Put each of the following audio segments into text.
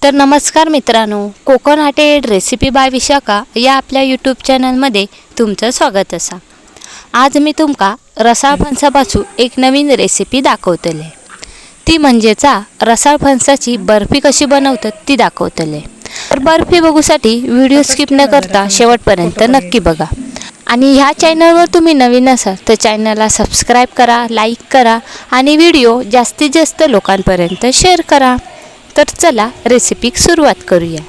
तर नमस्कार मित्रांनो, कोकण हाटेड रेसिपी बाय विशाखा या आपल्या यूट्यूब चॅनलमध्ये तुमचं स्वागत असा। आज मी तुमका रसाळ फणसापासून एक नवीन रेसिपी दाखवतले, ती म्हणजेचा रसाळ फणसाची बर्फी कशी बनवतात ती दाखवतले। तर बर्फी बघूसाठी व्हिडिओ स्किप न करता शेवटपर्यंत नक्की बघा। आणि ह्या चॅनलवर तुम्ही नवीन असाल तर चॅनलला सबस्क्राईब करा, लाईक करा आणि व्हिडिओ जास्तीत जास्त लोकांपर्यंत शेअर करा। तर चला रेसिपी सुरुवात करूया।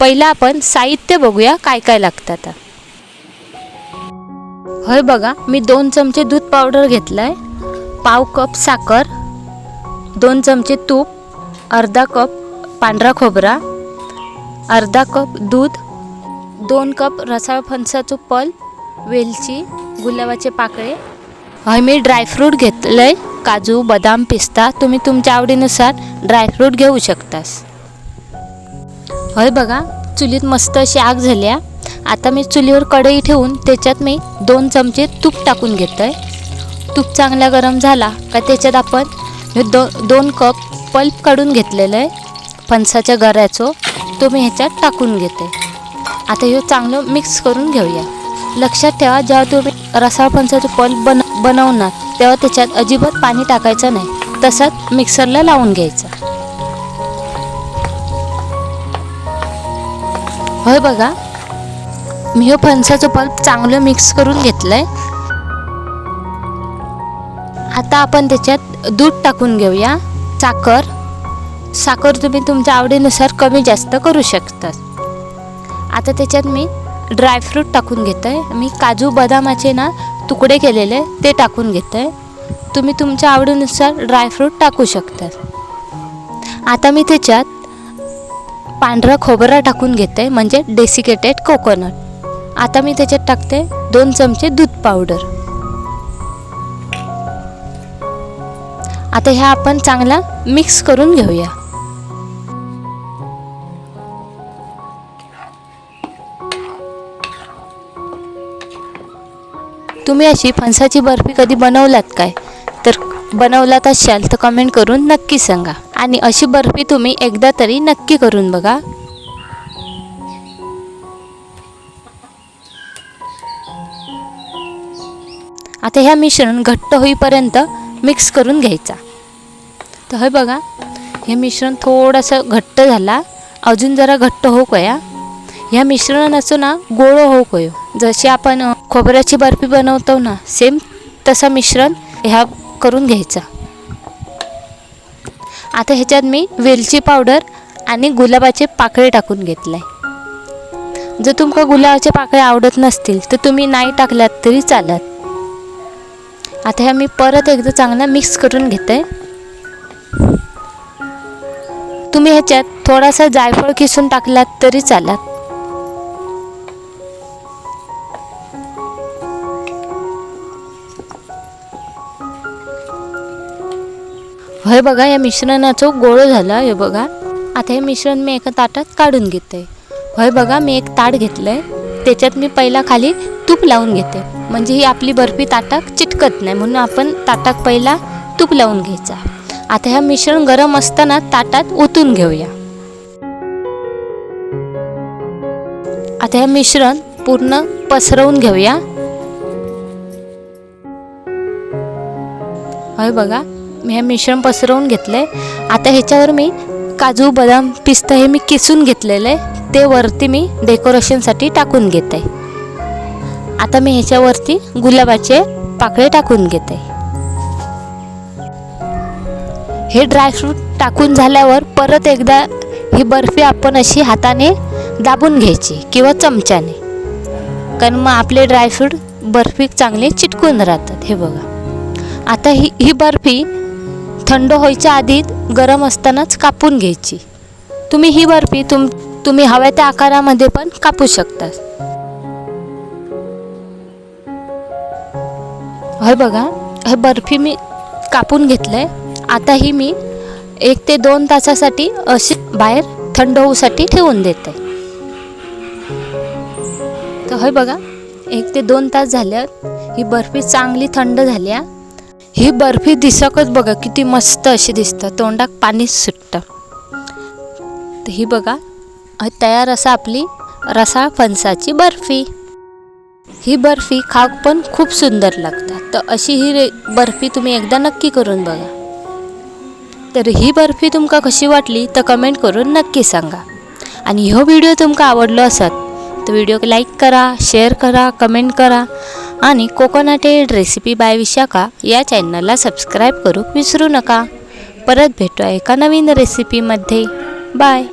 पहिला आपण साहित्य बघूया काय काय लागतात। होय बघा, मी 2 चमचे दूध पावडर घेतलाय, पाव कप साखर, 2 चमचे तूप, अर्धा कप पांढरा खोबरा, अर्धा कप दूध, 2 कप रसाळ फणसाचं पल्प, वेलची, गुलाबाचे पाकळे। होय मी ड्रायफ्रूट घेतलंय, काजू, बदाम, पिस्ता, तुम्ही तुमच्या आवडीनुसार ड्रायफ्रूट घेऊ शकतास। होय बघा, चुलीत मस्त अशी आग झाल्या। आता मी चुलीवर कढई ठेवून त्याच्यात मी 2 चमचे तूप टाकून घेतोय। तूप चांगला गरम झाला का त्याच्यात आपण 2 कप पल्प काढून घेतलेलं आहे फणसाच्या गऱ्याचं, तो मी ह्याच्यात टाकून घेते। आता हे चांगलं मिक्स करून घेऊया। लक्षात ठेवा, जेव्हा तुम्ही रसाळ फणसाचं पल्प बनवणार तेव्हा त्याच्यात अजिबात पाणी टाकायचं नाही, तसंच मिक्सरला लावून घ्यायचं। होय बघा, मी हे फणसाचं पल्प चांगलं मिक्स करून घेतलंय। आता आपण त्याच्यात दूध टाकून घेऊया, साखर तुम्ही तुमच्या आवडीनुसार कमी जास्त करू शकता। आता त्याच्यात मी ड्रायफ्रूट टाकून घेतोय, मी काजू बदामाचे तुकडे केलेले ते टाकून घेतोय, तुम्ही तुमच्या आवडीनुसार ड्रायफ्रूट टाकू शकता। आता मी त्याच्यात पांढरा खोबरा टाकून घेते, म्हणजे डेसिकेटेड कोकोनट। आता मी त्याच्यात टाकते 2 चमचे दूध पावडर। आता ह्या आपण चांगला मिक्स करून घेऊया। तुम्ही अशी फणसाची बर्फी कधी बनवलात काय? तर बनवलात असाल तर कमेंट करून नक्की सांगा। आणि अशी बर्फी तुम्ही एकदा तरी नक्की करून बघा। आता ह्या मिश्रण घट्ट होईपर्यंत मिक्स करून घ्यायचा। तर हे बघा, हे मिश्रण थोडंसं घट्ट झाला, अजून जरा घट्ट होऊ कया। ह्या मिश्रणाचं गोळ होऊ कयो, जशी आपण खोबऱ्याची बर्फी बनवतो सेम तसं मिश्रण ह्या करून घ्यायचं। आता ह्याच्यात मी वेलची पावडर आणि गुलाबाचे पाकळे टाकून घेतले। जर तुमका गुलाबाचे पाकळे आवडत नसतील तर तुम्ही नाही टाकलात तरी चालत। आता ह्या मी परत एकदा चांगला मिक्स करून घेते। तुम्ही ह्याच्यात थोडासा जायफळ किसून टाकलात तरी चालत। होय बघा, या मिश्रणाचं गोळं झालं हे बघा। आता हे मिश्रण मी एका ताटात काढून घेते। होय बघा, मी एक ताट घेतलंय, त्याच्यात मी पहिला खाली तूप लावून घेते, म्हणजे ही आपली बर्फी ताटात चिटकत नाही, म्हणून आपण ताटात पहिला तूप लावून घ्यायचा। आता हे मिश्रण गरम असताना ताटात ओतून घेऊया। आता हे मिश्रण पूर्ण पसरवून घेऊया। होय बघा, मी हे मिश्रण पसरवून घेतले। आता ह्याच्यावर मी काजू, बदाम, पिस्ता हे मी किसून घेतलेले ते वरती मी डेकोरेशनसाठी टाकून घेते। आता मी ह्याच्यावरती गुलाबाचे पाकळे टाकून घेते। हे ड्रायफ्रूट टाकून झाल्यावर परत एकदा ही बर्फी आपण अशी हाताने दाबून घ्यायची किंवा चमच्याने, कारण मग आपले ड्रायफ्रूट बर्फी चांगले चिटकून राहतात। हे बघा, आता ही बर्फी थंड व्हायच्या आधी गरम असतानाच कापून घ्यायची। तुम्ही ही बर्फी तुम्ही हव्या त्या आकारामध्ये पण कापू शकता। हे बघा, हे बर्फी मी कापून घेतलंय। आता ही मी 1 ते 2 तासासाठी अशी बाहेर थंड होऊसाठी ठेवून देते। तर हे बघा, 1 ते 2 तास झाल्यात ही बर्फी चांगली थंड झाल्या। ही बर्फी दिसकच बघा किती मस्त अशी दिसतं, तोंडात पाणी सुटतं। तर ही बघा तयार असा आपली रसाळ फणसाची बर्फी. ही बर्फी खाऊक पण खूप सुंदर लागतात. तर अशी ही बर्फी तुम्ही एकदा नक्की करून बघा. तर ही बर्फी तुमका कशी वाटली तर कमेंट करून नक्की सांगा. आणि ह्यो व्हिडिओ तुमका आवडलो असत तर व्हिडिओ लाईक करा, शेअर करा, कमेंट करा आणि कोकोनट रेसिपी बाय विशाखा या चॅनलला सबस्क्राईब करू विसरू नका. परत भेटूया एका नवीन रेसिपीमध्ये. बाय.